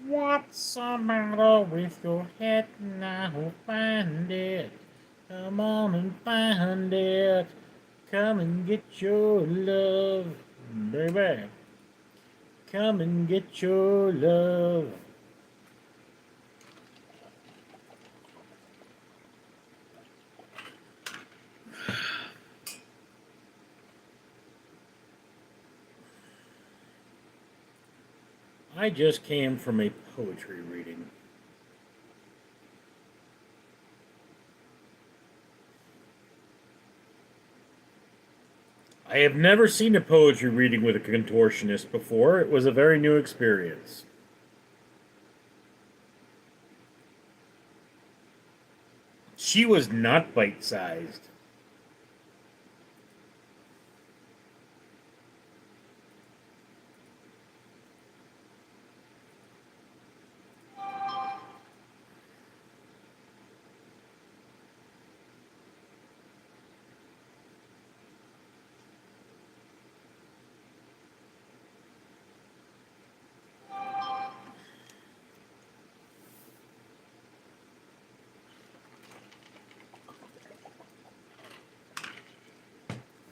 What's the matter with your head now? Find it. Come on and find it. Come and get your love, baby. Come and get your love. I just came from a poetry reading. I have never seen a poetry reading with a contortionist before. It was a very new experience. She was not bite sized.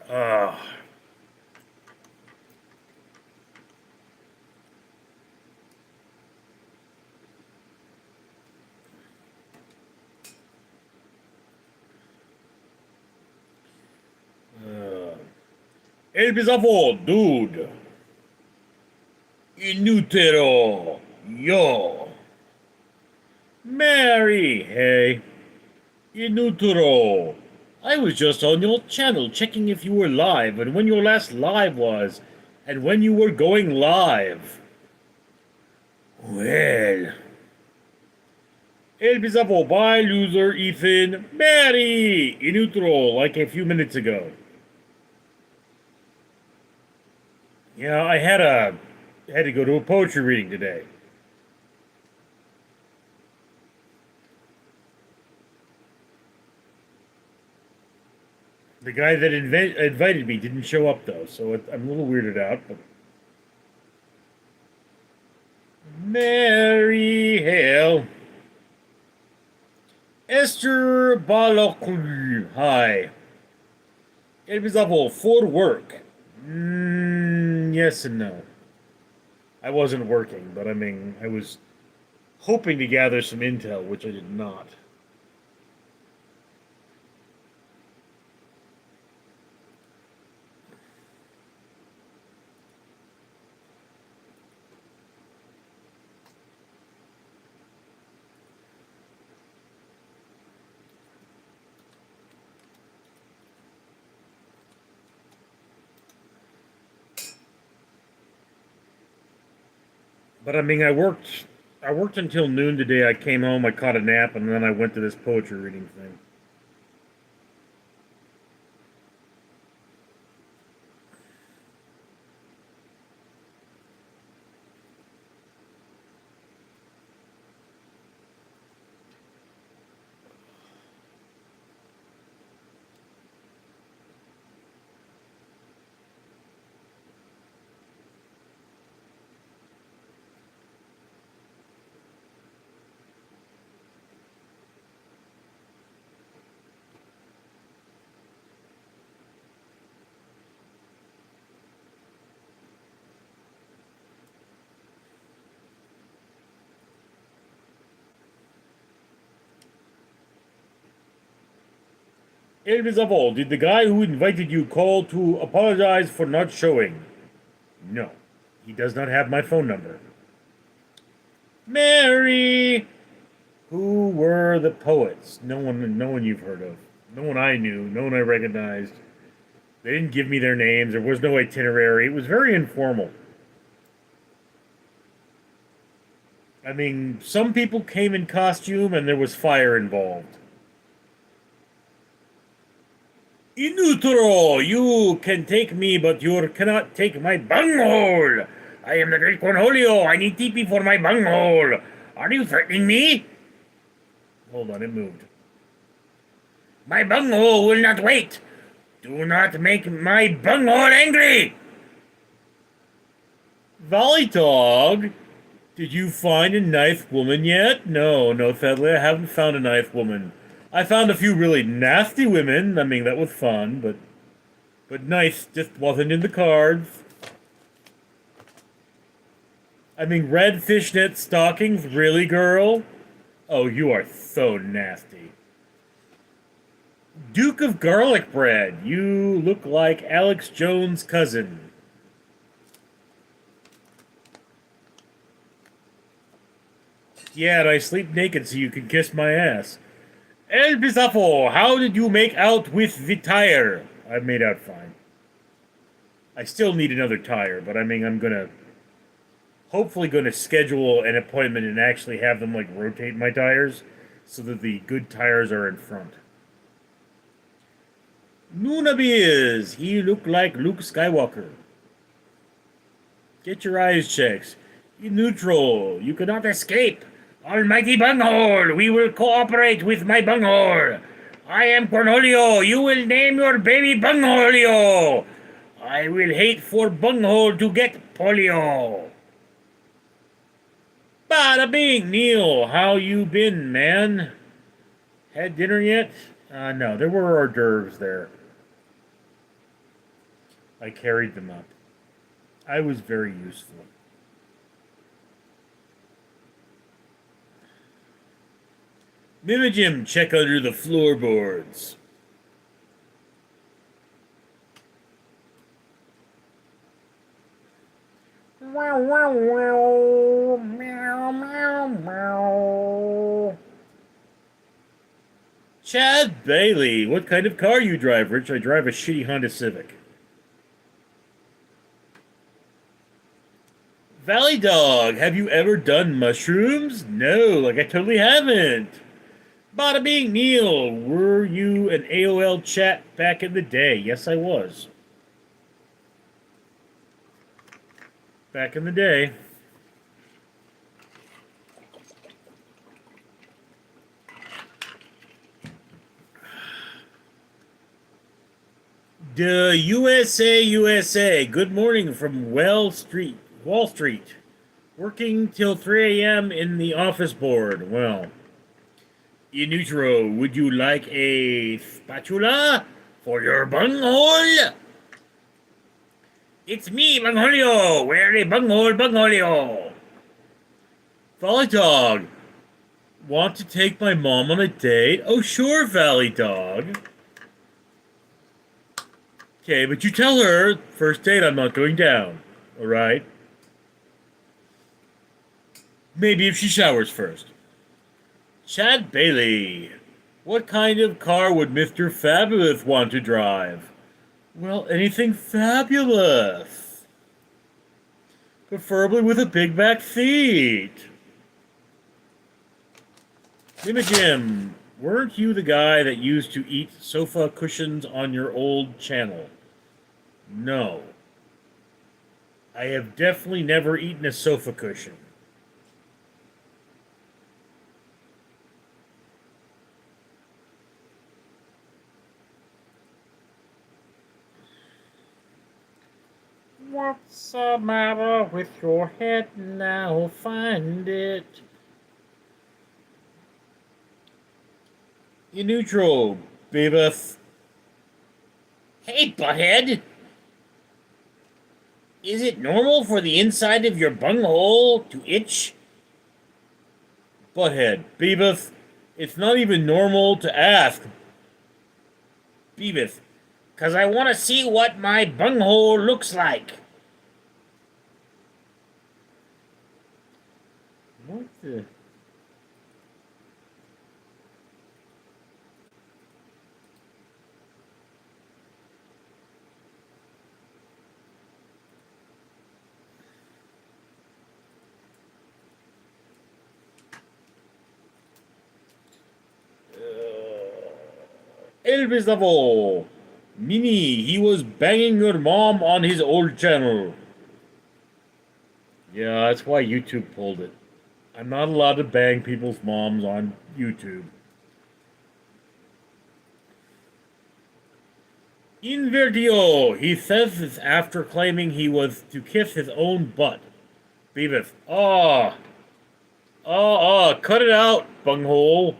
Ah. El bisavo, dude. In utero. Yo. Mary, hey. In utero. I was just on your channel checking if you were live and when your last live was, and when you were going live. Well. El bisavo, bye, loser, Ethan. Mary! In utero, like a few minutes ago. Yeah, I had to go to a poetry reading today. The guy that invited me didn't show up though, so I'm a little weirded out. But Mary Hale, Esther Balokul, hi. It was up for work. Yes and no. I wasn't working, but I mean, I was hoping to gather some intel, which I did not. But I mean, I worked until noon today. I came home, I caught a nap, and then I went to this poetry reading thing. Elvis of all, did the guy who invited you call to apologize for not showing? No. He does not have my phone number. Mary! Who were the poets? No one you've heard of. No one I knew. No one I recognized. They didn't give me their names. There was no itinerary. It was very informal. I mean, some people came in costume and there was fire involved. In utero, you can take me, but you cannot take my bunghole. I am the great Cornholio. I need TP for my bunghole. Are you threatening me? Hold on, it moved. My bunghole will not wait. Do not make my bunghole angry. Volley dog. Did you find a ninth woman yet? No, no, sadly, I haven't found a ninth woman. I found a few really nasty women. I mean, that was fun, but nice just wasn't in the cards. I mean, red fishnet stockings, really, girl? Oh, you are so nasty. Duke of Garlic Bread, you look like Alex Jones' cousin. Yeah, and I sleep naked so you can kiss my ass. El Bizarro, how did you make out with the tire? I made out fine. I still need another tire, but I mean, hopefully gonna schedule an appointment and actually have them, like, rotate my tires so that the good tires are in front. Nunabiz, he looked like Luke Skywalker. Get your eyes checked. In neutral, you cannot escape. Almighty bunghole, we will cooperate with my bunghole. I am Cornholio. You will name your baby Bungholio. I will hate for bunghole to get polio. Bada bing, Neal. How you been, man? Had dinner yet? No, there were hors d'oeuvres there. I carried them up. I was very useful. Mimijim, check under the floorboards. Wow, wow, wow. Meow, meow, meow. Chad Bailey, what kind of car you drive, Rich? I drive a shitty Honda Civic. Valley Dog, have you ever done mushrooms? No, like I totally haven't. Bada bing, Neal, were you an AOL chat back in the day? Yes, I was. Back in the day. Duh, USA, USA. Good morning from Wall Street. Working till 3 a.m. in the office board. Well, Inutro, would you like a spatula for your bunghole? It's me, Bungholio. Where a bunghole, Bungholio. Valley Dog, want to take my mom on a date? Oh, sure, Valley Dog. Okay, but you tell her, first date, I'm not going down. All right? Maybe if she showers first. Chad Bailey, what kind of car would Mr. Fabulous want to drive? Well, anything fabulous. Preferably with a big back seat. Jim, weren't you the guy that used to eat sofa cushions on your old channel? No. I have definitely never eaten a sofa cushion. What's the matter with your head now? Find it. In neutral, Beavis. Hey, butthead! Is it normal for the inside of your bunghole to itch? Butthead, Beavis, it's not even normal to ask. Beavis, 'cause I want to see what my bunghole looks like. What the... Elvis Lavo. Mini, he was banging your mom on his old channel. Yeah, that's why YouTube pulled it. I'm not allowed to bang people's moms on YouTube. Invertio, he says this after claiming he was to kiss his own butt. Beavis, oh, Cut it out, bunghole.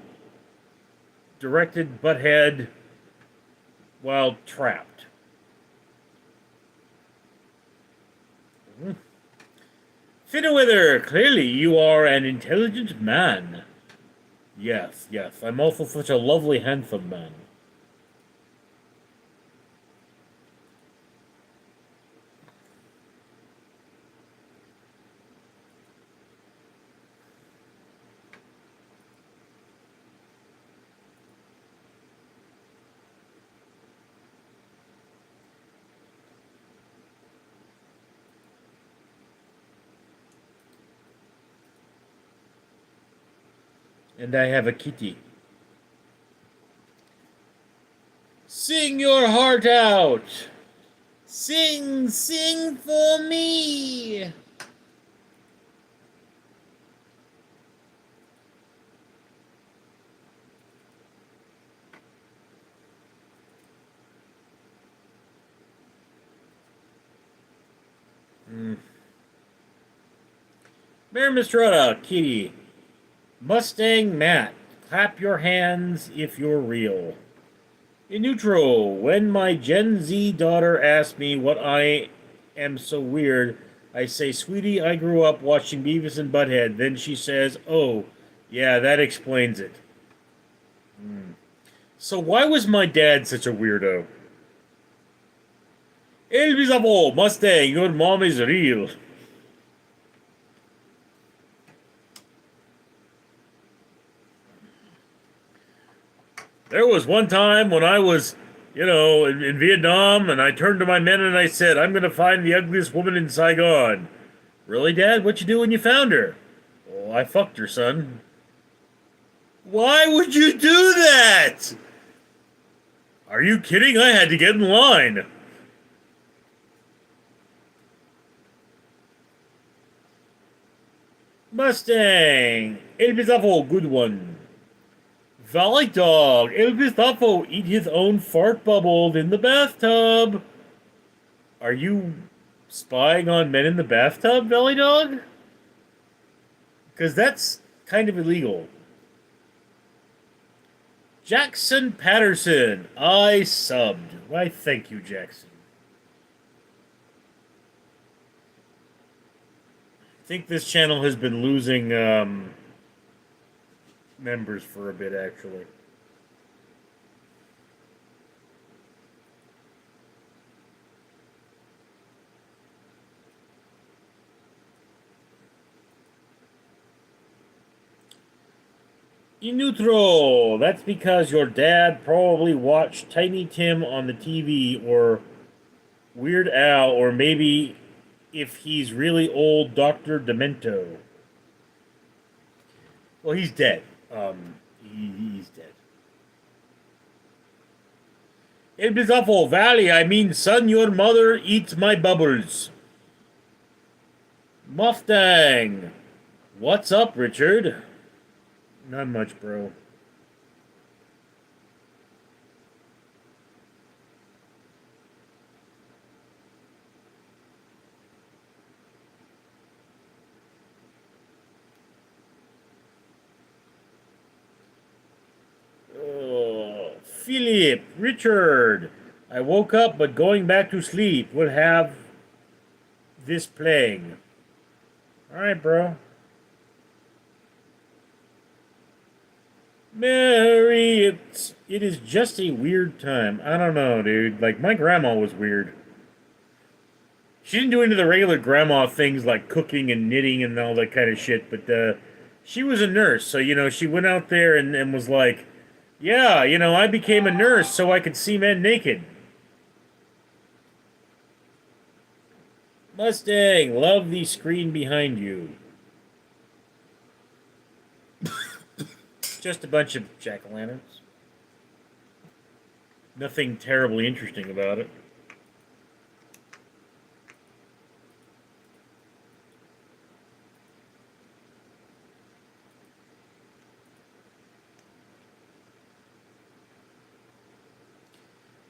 Directed butthead while trapped. Finnewither, clearly you are an intelligent man. Yes, yes, I'm also such a lovely, handsome man. And I have a kitty. Sing your heart out! Sing, sing for me! Mayor Mistretta, kitty. Mustang Matt, clap your hands if you're real. In neutral, when my Gen Z daughter asks me what I am so weird, I say, sweetie, I grew up watching Beavis and Butthead. Then she says, oh, yeah, that explains it. So why was my dad such a weirdo? Elvis Mustang, your mom is real. There was one time when I was, in Vietnam, and I turned to my men and I said, I'm going to find the ugliest woman in Saigon. Really, Dad? What'd you do when you found her? Oh, I fucked her, son. Why would you do that? Are you kidding? I had to get in line. Mustang. Elvis good one. Valley Dog, Elvis eat his own fart bubbles in the bathtub. Are you spying on men in the bathtub, Valley Dog? Because that's kind of illegal. Jackson Patterson, I subbed. Why, thank you, Jackson. I think this channel has been losing members for a bit, actually. In neutral, that's because your dad probably watched Tiny Tim on the TV, or Weird Al, or maybe, if he's really old, Dr. Demento. Well, he's dead. He's dead. In Bizuffle Valley, I mean, son, your mother eats my bubbles. Mustang. What's up, Richard? Not much, bro. Philip, Richard. I woke up, but going back to sleep would have this playing. Alright, bro. Mary, it is just a weird time. I don't know, dude. Like, my grandma was weird. She didn't do any of the regular grandma things like cooking and knitting and all that kind of shit, but she was a nurse, so, she went out there and was like, yeah, I became a nurse so I could see men naked. Mustang, love the screen behind you. Just a bunch of jack-o'-lanterns. Nothing terribly interesting about it.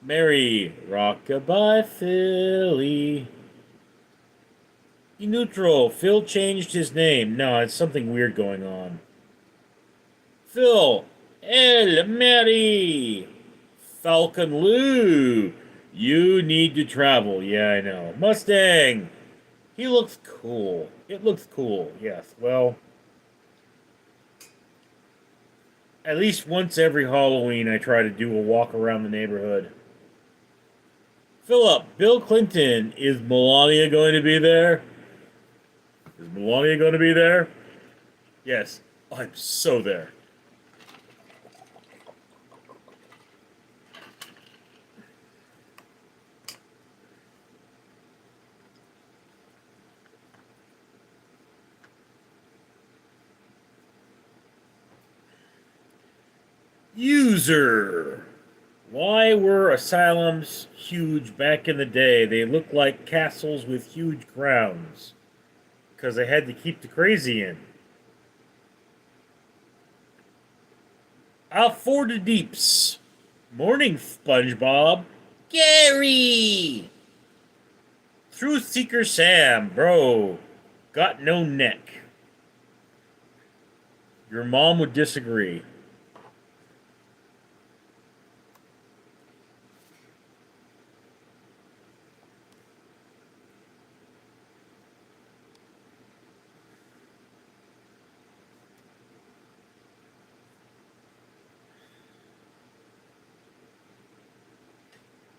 Mary, rockabye Philly. Neutral. Phil changed his name. No, it's something weird going on. Phil. El Mary. Falcon Lou. You need to travel. Yeah, I know. Mustang. He looks cool. It looks cool. Yes. Well, at least once every Halloween, I try to do a walk around the neighborhood. Philip, Bill Clinton. Is Melania going to be there? Is Melania going to be there? Yes. I'm so there. User. Why were asylums huge back in the day? They looked like castles with huge grounds. Because they had to keep the crazy in. Out for the deeps. Morning, SpongeBob. Gary! Truth Seeker Sam, bro. Got no neck. Your mom would disagree.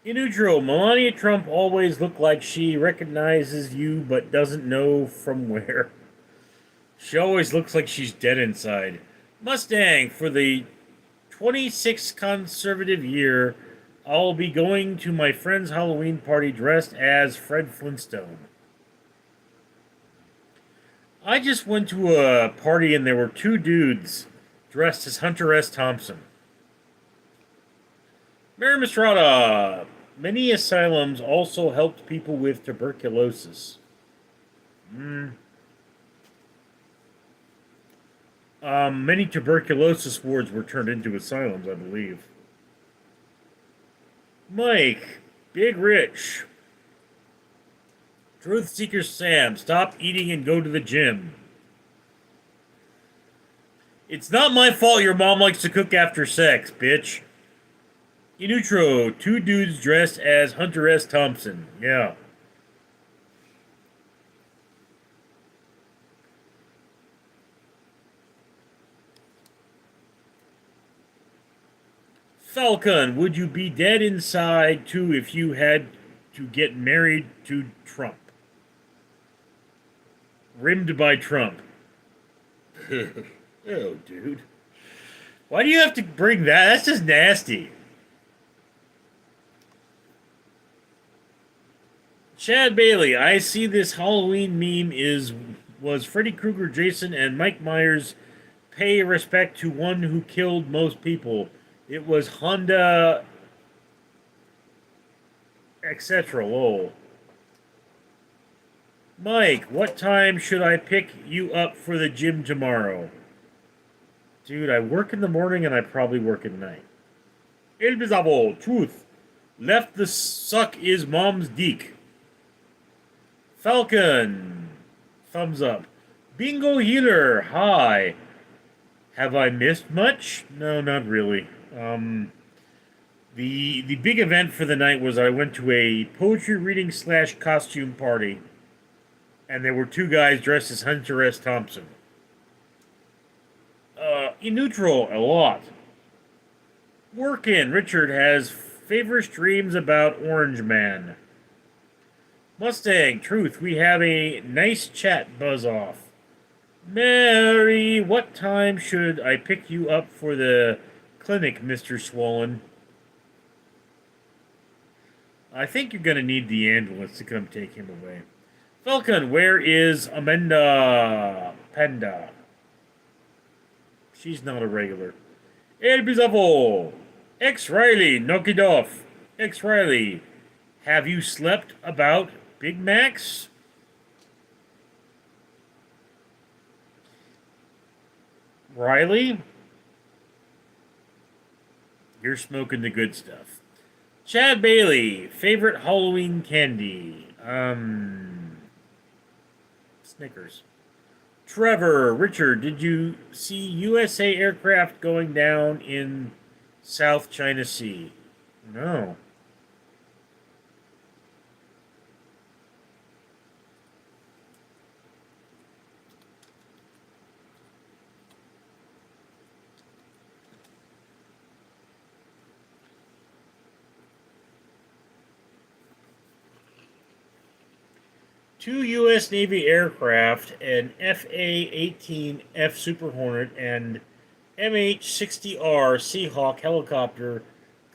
In neutral, Melania Trump always looked like she recognizes you but doesn't know from where. She always looks like she's dead inside. Mustang, for the 26th conservative year, I'll be going to my friend's Halloween party dressed as Fred Flintstone. I just went to a party and there were two dudes dressed as Hunter S. Thompson. Mary Mistrada. Many asylums also helped people with tuberculosis. Many tuberculosis wards were turned into asylums, I believe. Mike, Big Rich. Truth Seeker Sam, stop eating and go to the gym. It's not my fault your mom likes to cook after sex, bitch. Inutro, two dudes dressed as Hunter S. Thompson. Yeah. Falcon, would you be dead inside too if you had to get married to Trump? Rimmed by Trump. Oh, dude. Why do you have to bring that? That's just nasty. Chad Bailey, I see this Halloween meme was Freddy Krueger, Jason, and Mike Myers pay respect to one who killed most people. It was Honda, etc. Lol. Mike, what time should I pick you up for the gym tomorrow? Dude, I work in the morning and I probably work at night. Elbizabo, truth. Left the suck is mom's deek. Falcon, thumbs up. Bingo Healer, hi. Have I missed much? No, not really. The big event for the night was I went to a poetry reading / costume party, and there were two guys dressed as Hunter S. Thompson. In neutral, a lot. Workin', Richard has favorite dreams about Orange Man. Mustang, truth, we have a nice chat buzz off. Mary, what time should I pick you up for the clinic, Mr. Swollen? I think you're going to need the ambulance to come take him away. Falcon, where is Amanda Panda? She's not a regular. El Bizavo. X Riley, knock it off. X Riley, have you slept about Big Macs? Riley? You're smoking the good stuff. Chad Bailey, favorite Halloween candy? Snickers. Trevor, Richard, did you see USA aircraft going down in South China Sea? No. Two U.S. Navy aircraft, an FA-18F Super Hornet and MH-60R Seahawk helicopter,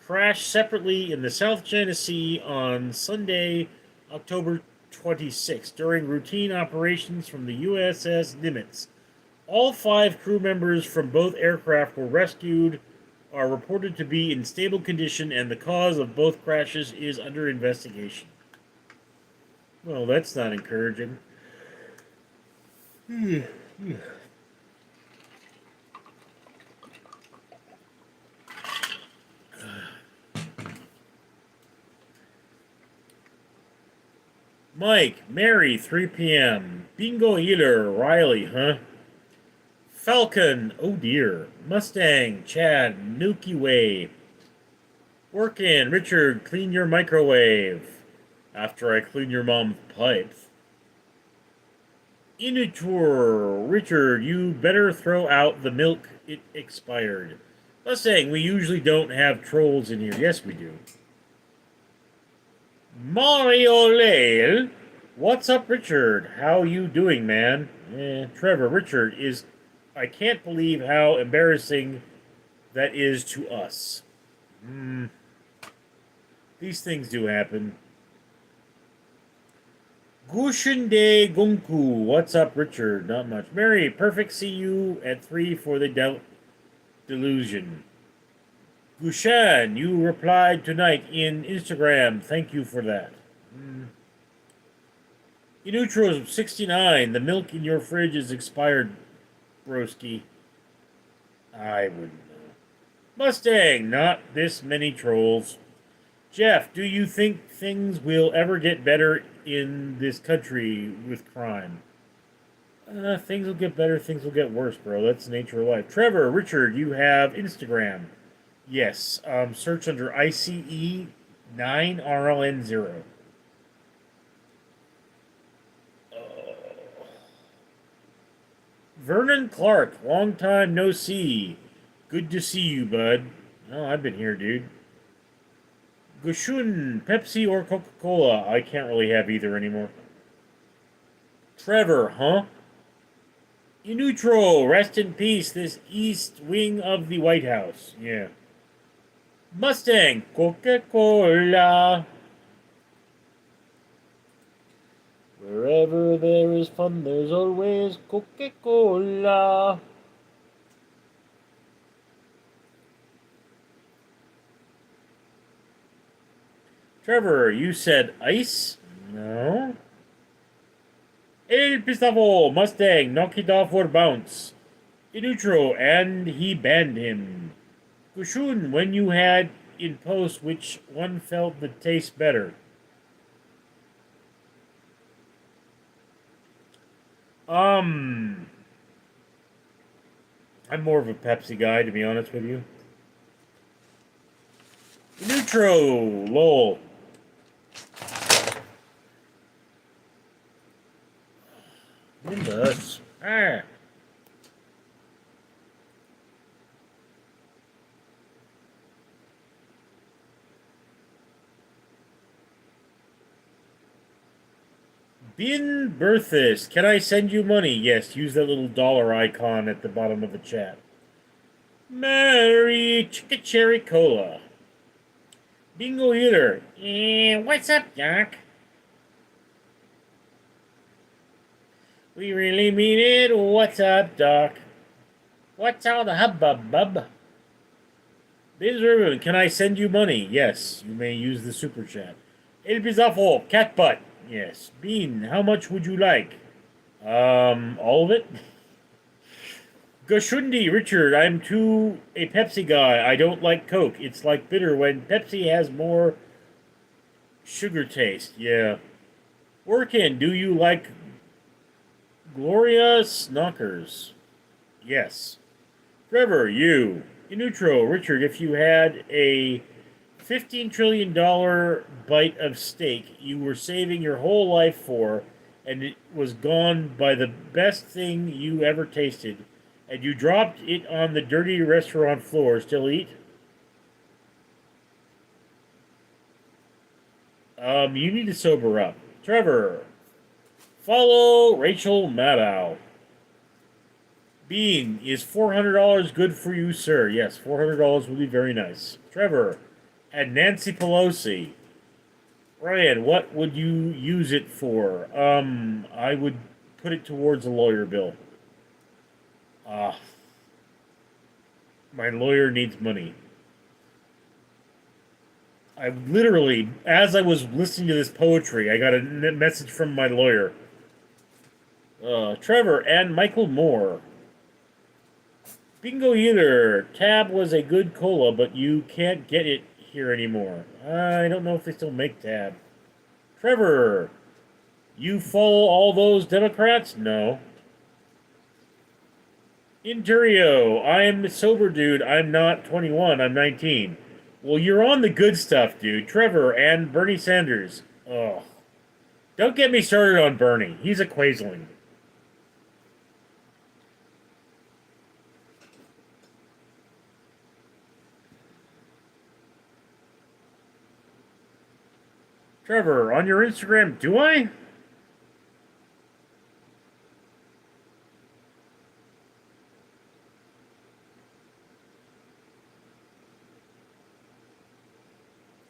crashed separately in the South China Sea on Sunday, October 26, during routine operations from the USS Nimitz. All five crew members from both aircraft were rescued, are reported to be in stable condition, and the cause of both crashes is under investigation. Well, that's not encouraging. Mike, Mary, 3 p.m. Bingo Healer, Riley, huh? Falcon, oh dear. Mustang, Chad, Milky Way. Workin', Richard, clean your microwave. After I clean your mom's pipes. Inutur, Richard, you better throw out the milk, it expired. Mustang, we usually don't have trolls in here. Yes, we do. Mario Lale, what's up, Richard? How you doing, man? Trevor, Richard is... I can't believe how embarrassing that is to us. These things do happen. Gushinde Gunku, what's up, Richard? Not much. Mary, perfect. See you at 3 for the delusion. Gushan, you replied tonight in Instagram. Thank you for that. Inutros 69, the milk in your fridge is expired, broski. I wouldn't know. Mustang, not this many trolls. Jeff, do you think things will ever get better in this country with crime? Things will get better, things will get worse, bro. That's the nature of life. Trevor, Richard, you have Instagram. Yes. Search under ICE 9RLN0. Vernon Clark, long time no see. Good to see you, bud. Oh, I've been here, dude. Gushun, Pepsi or Coca-Cola? I can't really have either anymore. Trevor, huh? Inutro, rest in peace, this east wing of the White House. Yeah. Mustang, Coca-Cola. Wherever there is fun, there's always Coca-Cola. Trevor, you said ice? No. El Pistavo, Mustang, knock it off or bounce. Inutro, and he banned him. Kushun, when you had in post, which one felt the taste better? I'm more of a Pepsi guy, to be honest with you. Inutro, lol. Nimbus. Ah. Bin Berthus, can I send you money? Yes, use that little dollar icon at the bottom of the chat. Mary Chicka Cherry Cola. Bingo Hitter. What's up, Doc? We really mean it. What's up, Doc? What's all the hubbub, bub? Biz Ribbon, can I send you money? Yes, you may use the super chat. El Bizarro, cat butt. Yes. Bean, how much would you like? All of it? Gashundi, Richard, I'm too a Pepsi guy. I don't like Coke. It's like bitter when Pepsi has more sugar taste. Yeah. Workin, do you like Gloria Snockers. Yes. Trevor, you. In neutral, Richard, if you had a $15 trillion bite of steak you were saving your whole life for, and it was gone by the best thing you ever tasted, and you dropped it on the dirty restaurant floor, still eat? You need to sober up. Trevor, follow Rachel Maddow. Bean, is $400 good for you, sir? Yes, $400 would be very nice. Trevor, and Nancy Pelosi. Ryan, what would you use it for? I would put it towards a lawyer bill. Ah, my lawyer needs money. I literally, as I was listening to this poetry, I got a message from my lawyer. Trevor and Michael Moore. Bingo either. Tab was a good cola, but you can't get it here anymore. I don't know if they still make Tab. Trevor, you follow all those Democrats? No. Interio, I'm a sober dude. I'm not 21. I'm 19. Well, you're on the good stuff, dude. Trevor and Bernie Sanders. Oh. Don't get me started on Bernie. He's a quaisling. Trevor, on your Instagram, do I?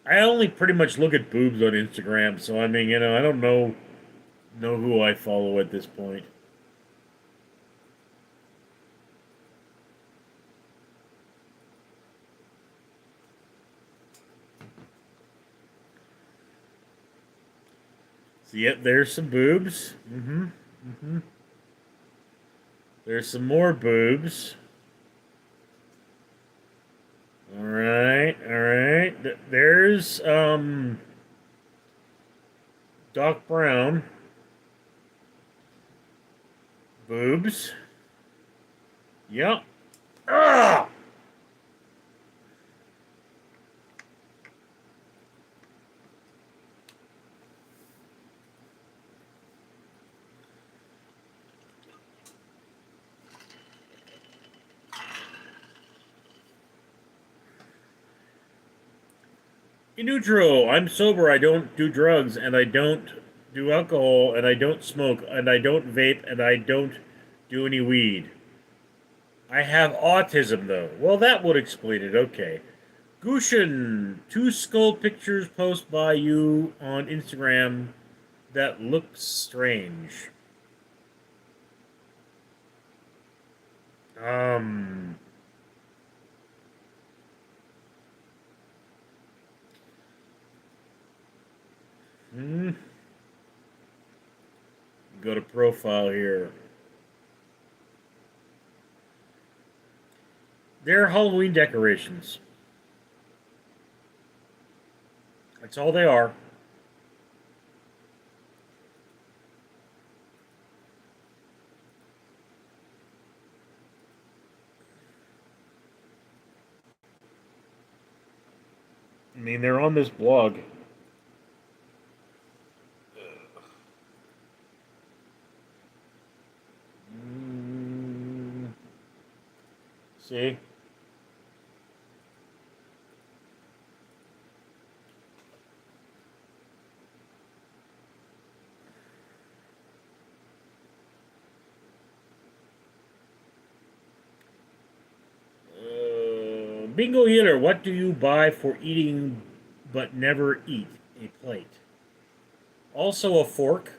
I only pretty much look at boobs on Instagram, so I mean, I don't know who I follow at this point. So yep, there's some boobs. There's some more boobs. All right, all right. There's Doc Brown. Boobs. Yep. Ah! In neutral, I'm sober. I don't do drugs, and I don't do alcohol, and I don't smoke, and I don't vape, and I don't do any weed. I have autism, though. Well, that would explain it. Okay. Gushin, two skull pictures post by you on Instagram that looks strange. Um. Hmm. Go to profile here. They're Halloween decorations. That's all they are. I mean, they're on this blog. Mm, see? Bingo Healer, what do you buy for eating but never eat? A plate. Also a fork.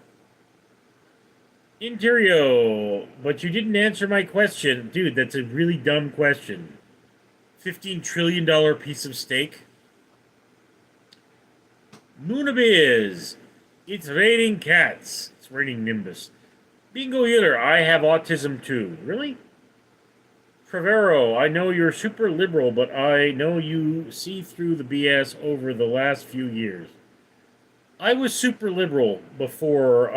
Interior, but you didn't answer my question. Dude, that's a really dumb question. $15 trillion piece of steak? Noonabiz, it's raining cats. It's raining Nimbus. Bingo Healer, I have autism too. Really? Trevero, I know you're super liberal, but I know you see through the BS over the last few years. I was super liberal before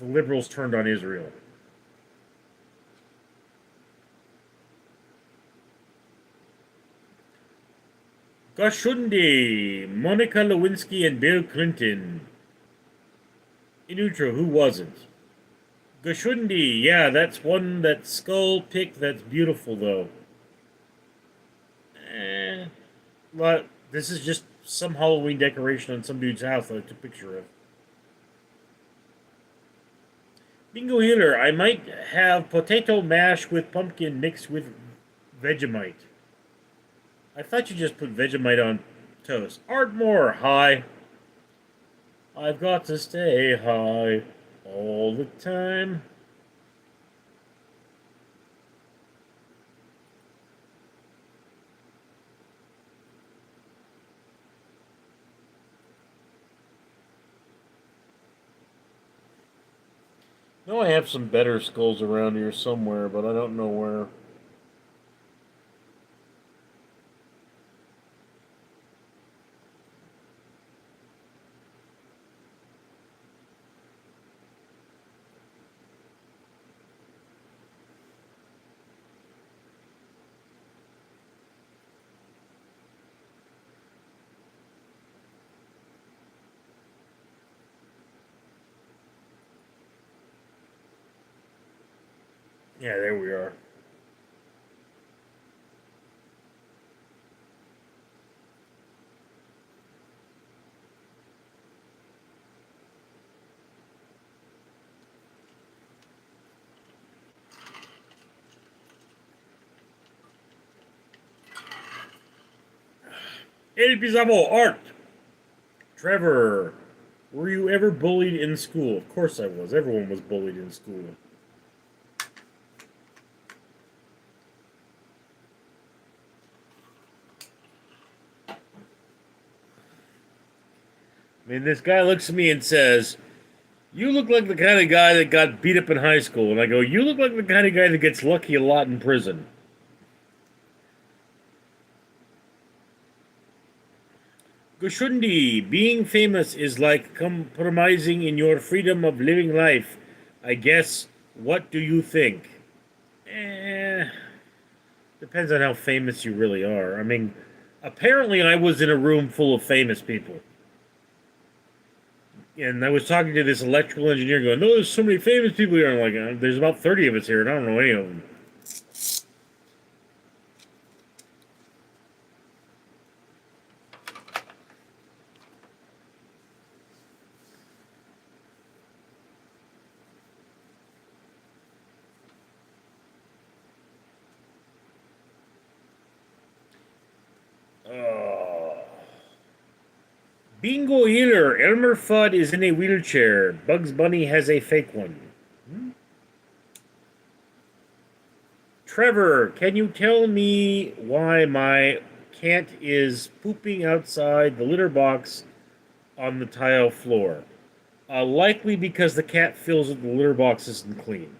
the liberals turned on Israel. Gashundi, Monica Lewinsky, and Bill Clinton. In neutral, who wasn't? Gashundi, yeah, that's one, that skull pick, that's beautiful, though. Eh, but this is just some Halloween decoration on some dude's house that I took a picture of. Bingo Healer, I might have potato mash with pumpkin mixed with Vegemite. I thought you just put Vegemite on toast. Ardmore, hi. I've got to stay high all the time. No, I have some better skulls around here somewhere, but I don't know where. Yeah, there we are. El Pizarro, Art. Trevor, were you ever bullied in school? Of course I was. Everyone was bullied in school. I mean, this guy looks at me and says, "You look like the kind of guy that got beat up in high school." And I go, "You look like the kind of guy that gets lucky a lot in prison." Gushundi, being famous is like compromising in your freedom of living life. I guess. What do you think? Eh, depends on how famous you really are. I mean, apparently I was in a room full of famous people. And I was talking to this electrical engineer going, "No, there's so many famous people here." I'm like, "There's about 30 of us here, and I don't know any of them." Uh, Bingo Healer, Elmer Fudd is in a wheelchair. Bugs Bunny has a fake one. Trevor, can you tell me why my cat is pooping outside the litter box on the tile floor? Likely because the cat feels that the litter box isn't clean.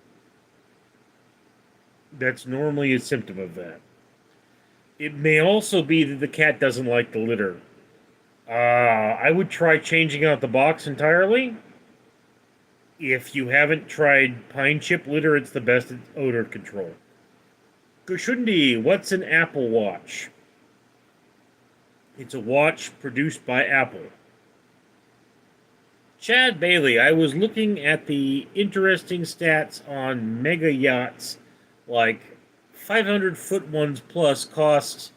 That's normally a symptom of that. It may also be that the cat doesn't like the litter. I would try changing out the box entirely. If you haven't tried pine chip litter, it's the best at odor control. Gushundi, what's an Apple Watch? It's a watch produced by Apple. Chad Bailey, I was looking at the interesting stats on mega yachts, like 500-foot ones plus cost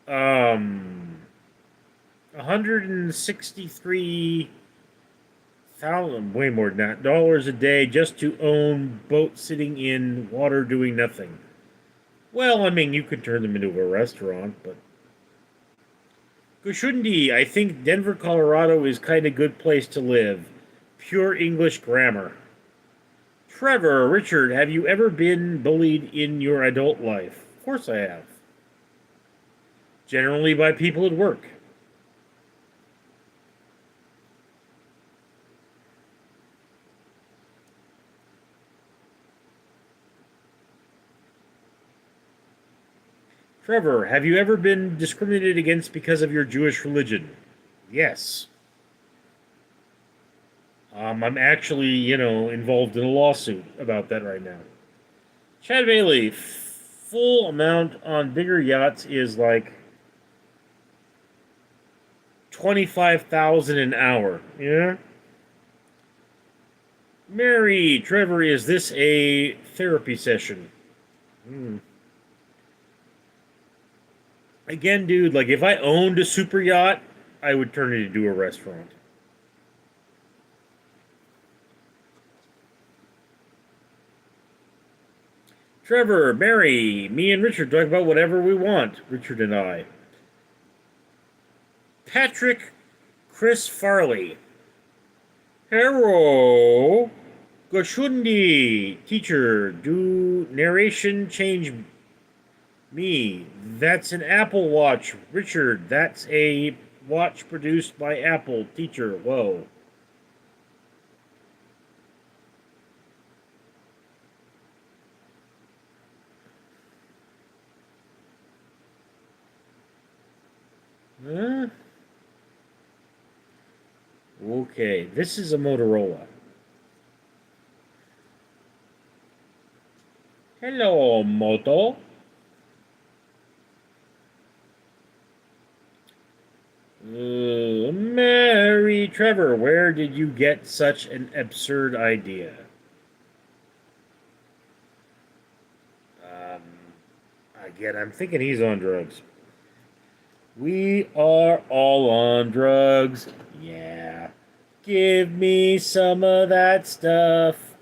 163,000, way more than that, dollars a day just to own boats sitting in water doing nothing. Well, I mean, you could turn them into a restaurant, but Gushundi, I think Denver, Colorado is kind of good place to live. Pure English grammar. Trevor, Richard, have you ever been bullied in your adult life? Of course I have. Generally by people at work. Trevor, have you ever been discriminated against because of your Jewish religion? Yes. I'm actually, involved in a lawsuit about that right now. Chad Bailey, full amount on bigger yachts is like 25,000 an hour. Yeah. Mary, Trevor, is this a therapy session? Hmm. Again, dude, like if I owned a super yacht, I would turn it into a restaurant. Trevor, Mary, me and Richard talk about whatever we want. Richard and I. Patrick, Chris Farley. Hello. Goshundi, teacher, do narration change me? That's an Apple Watch. Richard, that's a watch produced by Apple. Teacher, whoa. Huh? Okay, this is a Motorola. Hello, Moto. Mary Trevor, where did you get such an absurd idea? Um, Again, I'm thinking he's on drugs. We are all on drugs. Yeah. Give me some of that stuff.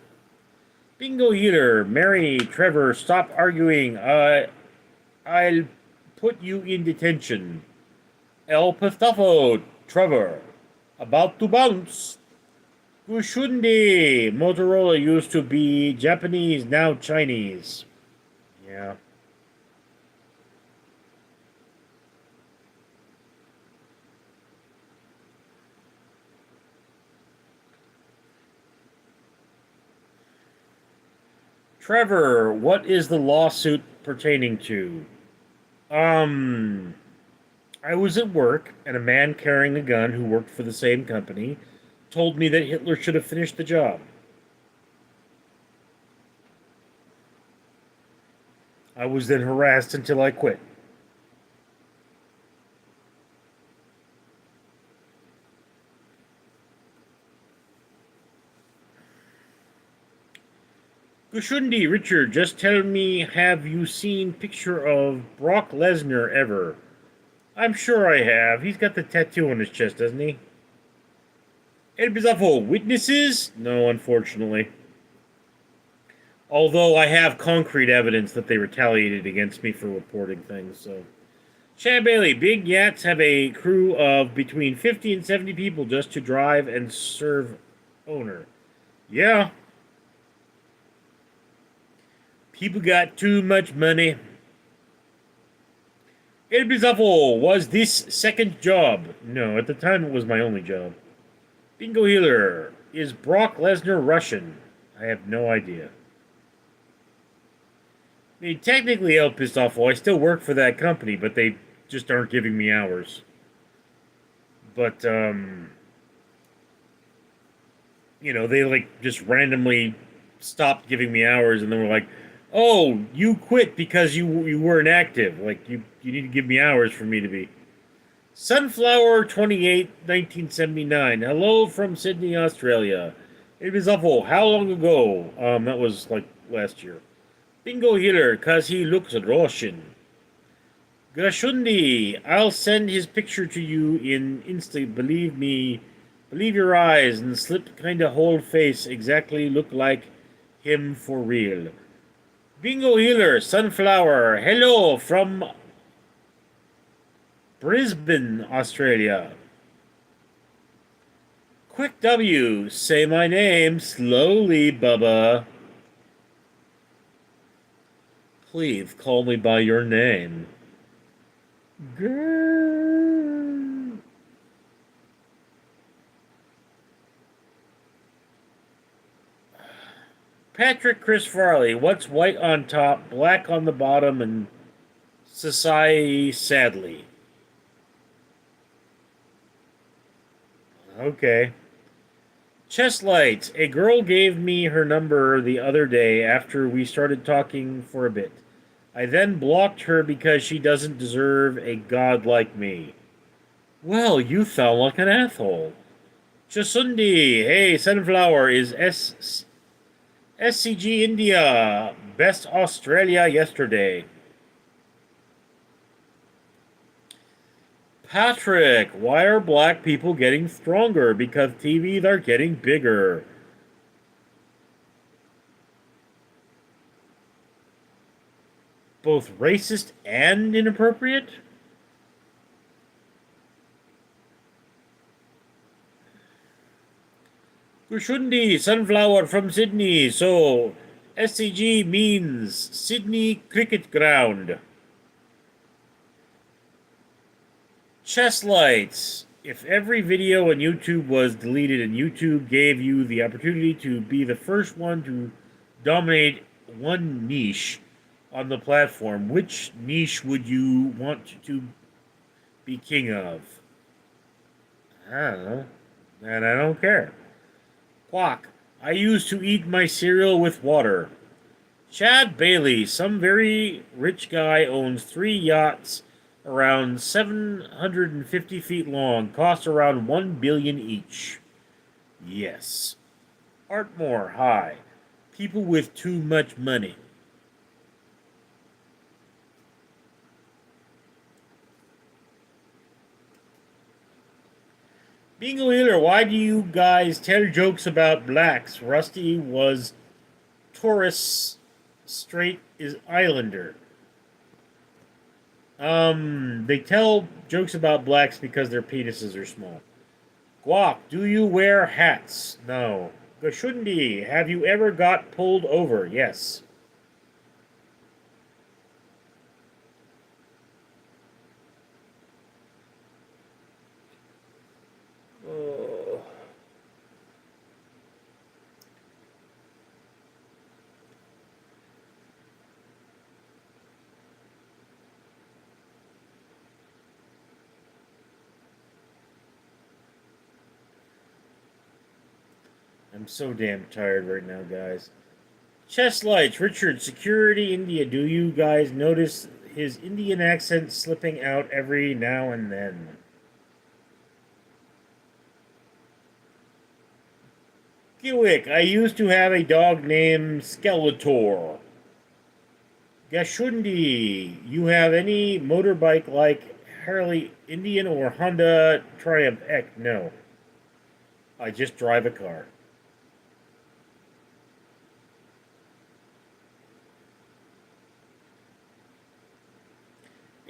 Bingo healer, Mary Trevor, stop arguing. I'll put you in detention. El Pistafo, Trevor, about to bounce. Gushundi, Motorola used to be Japanese, now Chinese. Yeah. Trevor, what is the lawsuit pertaining to? Um, I was at work, and a man carrying a gun who worked for the same company told me that Hitler should have finished the job. I was then harassed until I quit. Gushundi, Richard, just tell me, have you seen picture of Brock Lesnar ever? I'm sure I have. He's got the tattoo on his chest, doesn't he? El Bizarro, witnesses? No, unfortunately. Although I have concrete evidence that they retaliated against me for reporting things, so. Chad Bailey, big yachts have a crew of between 50 and 70 people just to drive and serve owner. Yeah, people got too much money. El Bizarro, was this second job? No, at the time it was my only job. Bingo Healer, is Brock Lesnar Russian? I have no idea. I mean, technically, El Pistafo, I still work for that company, but they just aren't giving me hours. But, they like just randomly stopped giving me hours, and then were like, "Oh, you quit because you weren't active. Like you need to give me hours for me to be." Sunflower 28, 1979. Hello from Sydney, Australia. It was awful. How long ago? That was like last year. Bingo Healer, cause he looks Russian. Gashundi, I'll send his picture to you in Insta. Believe me, believe your eyes and slip kinda whole face exactly look like him for real. Bingo Healer, Sunflower, hello from Brisbane, Australia. Quick W, say my name slowly, Bubba. Please call me by your name. Girl. Patrick Chris Farley, what's white on top, black on the bottom, and society sadly? Okay. Chest lights. A girl gave me her number the other day after we started talking for a bit. I then blocked her because she doesn't deserve a god like me. Well, you sound like an asshole. Chasundi. Hey, Sunflower is SCG India. Best Australia yesterday. Patrick, why are black people getting stronger? Because TVs are getting bigger. Both racist and inappropriate? Kushundi, Sunflower from Sydney. So, SCG means Sydney Cricket Ground. Chess lights. If every video on YouTube was deleted and YouTube gave you the opportunity to be the first one to dominate one niche on the platform, which niche would you want to be king of? I don't know. And I don't care. Quack. I used to eat my cereal with water. Chad Bailey. Some very rich guy owns 3 yachts around 750 feet long, cost around 1 billion each. Yes. Artmore, hi. People with too much money. Bingo Healer, why do you guys tell jokes about blacks? Rusty was Torres, Straight is Islander. They tell jokes about blacks because their penises are small. Guac, do you wear hats? No. Gashundi, have you ever got pulled over? Yes. Oh. I'm so damn tired right now, guys. Chest lights, Richard, Security India. Do you guys notice his Indian accent slipping out every now and then? Giwick, I used to have a dog named Skeletor. Gashundi, you have any motorbike like Harley Indian or Honda Triumph X? No. I just drive a car.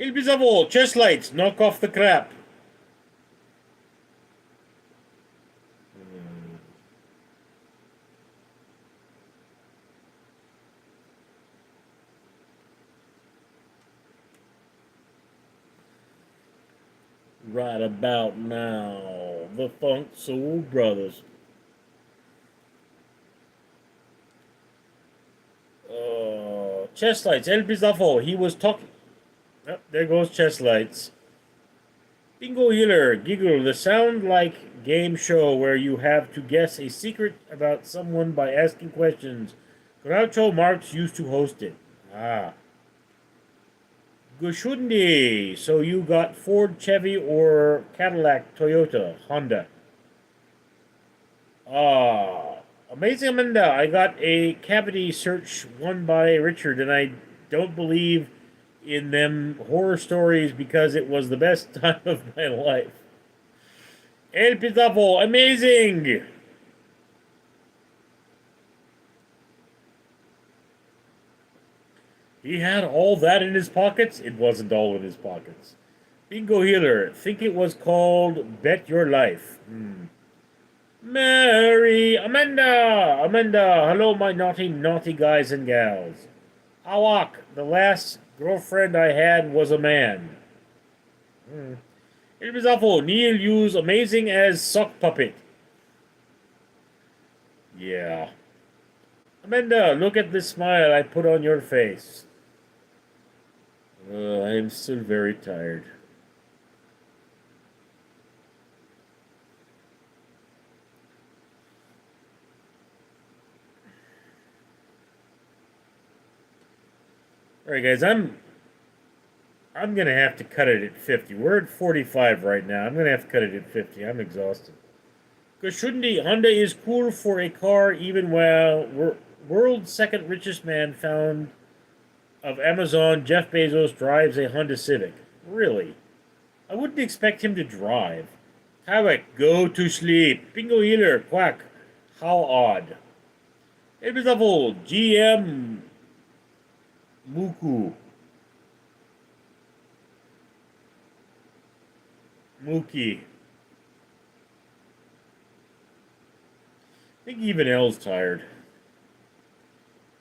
Il Bizavo, chest lights, knock off the crap. Right about now, the Funk Soul Brothers. Chest lights, El Bizafo, he was talking. Oh, there goes chest lights. Bingo Healer, Giggle, the sound like game show where you have to guess a secret about someone by asking questions. Groucho Marx used to host it. Ah. Gushundi, so you got Ford, Chevy, or Cadillac, Toyota, Honda? Ah. Amazing Amanda, I got a cavity search won by Richard, and I don't believe in them horror stories because it was the best time of my life. El Pitafo, amazing! He had all that in his pockets? It wasn't all in his pockets. Bingo Healer, think it was called Bet Your Life. Mary, Amanda, hello, my naughty, naughty guys and gals. Awak, the last girlfriend I had was a man. It was awful. Neil used amazing as sock puppet. Yeah. Amanda, look at the smile I put on your face. I am still very tired. All right, guys, I'm gonna have to cut it at 50. We're at 45 right now. I'm gonna have to cut it at 50. I'm exhausted. Gashundi, Honda is cool for a car, even while world's second richest man found of Amazon, Jeff Bezos, drives a Honda Civic. Really? I wouldn't expect him to drive. Havoc, go to sleep. Bingo healer, quack. How odd. It was awful. GM Muku. Mookie. I think even L's tired.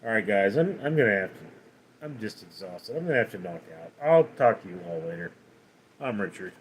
Alright guys, I'm gonna have to I'm just exhausted. I'm gonna have to knock out. I'll talk to you all later. I'm Richard.